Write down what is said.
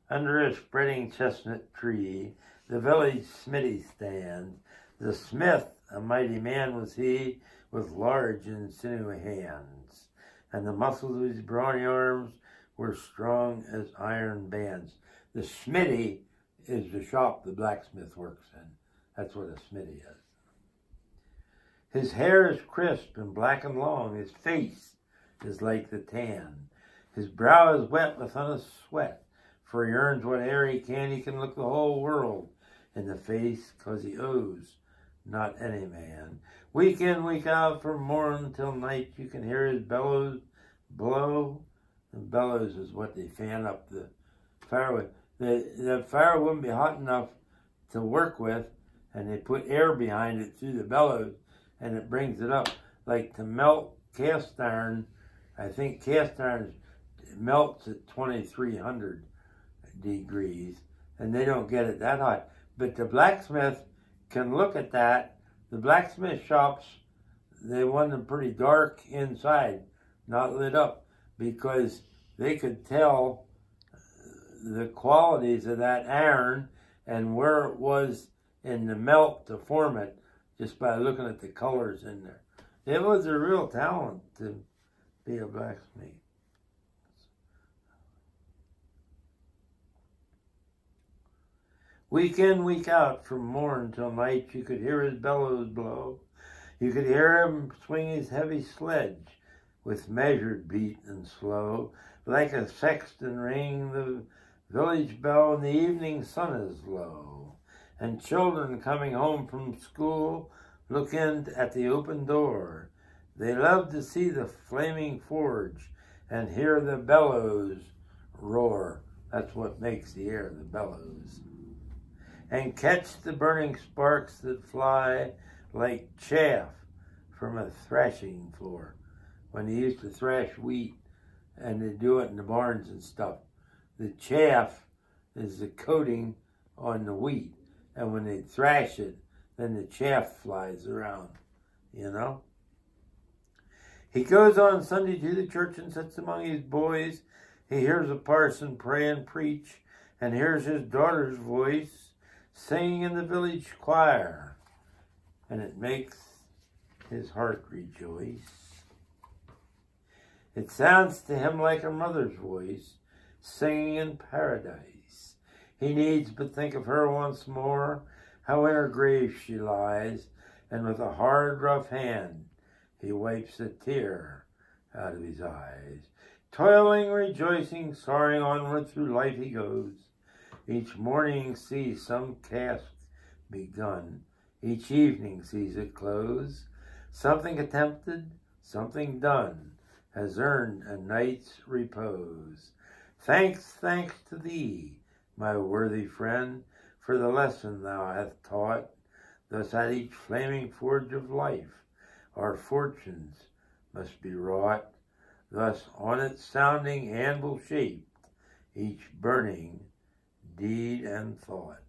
Under a spreading chestnut tree, the village smithy stands. The smith, a mighty man was he, with large and sinewy hands, and the muscles of his brawny arms were strong as iron bands. The smithy is the shop the blacksmith works in. That's what a smithy is. His hair is crisp and black and long. His face is like the tan. His brow is wet with honest sweat, for he earns what e'er he can. He can look the whole world in the face, 'cause he owes not any man. Week in, week out, from morn till night, you can hear his bellows blow. And bellows is what they fan up the fire with. The fire wouldn't be hot enough to work with, and they put air behind it through the bellows, and it brings it up. Like to melt cast iron, I think cast iron melts at 2300 degrees, and they don't get it that hot. But the blacksmith can look at that. The blacksmith shops, they want them pretty dark inside, not lit up, because they could tell the qualities of that iron and where it was in the melt to form it just by looking at the colors in there. It was a real talent to be a blacksmith. Week in, week out, from morn till night, you could hear his bellows blow. You could hear him swing his heavy sledge with measured beat and slow. Like a sexton ring the village bell, and the evening sun is low. And children coming home from school look in at the open door. They love to see the flaming forge and hear the bellows roar. That's what makes the air, the bellows. And catch the burning sparks that fly like chaff from a thrashing floor. When they used to thrash wheat, and they do it in the barns and stuff, the chaff is the coating on the wheat. And when they thrash it, then the chaff flies around, you know? He goes on Sunday to the church and sits among his boys. He hears a parson pray and preach, and hears his daughter's voice singing in the village choir, and it makes his heart rejoice. It sounds to him like a mother's voice, singing in paradise. He needs but think of her once more, how in her grave she lies, and with a hard, rough hand, he wipes a tear out of his eyes. Toiling, rejoicing, soaring onward through life he goes. Each morning sees some task begun. Each evening sees it close. Something attempted, something done, has earned a night's repose. Thanks, thanks to thee, my worthy friend, for the lesson thou hast taught. Thus at each flaming forge of life, our fortunes must be wrought. Thus on its sounding anvil shaped, each burning deed and thought.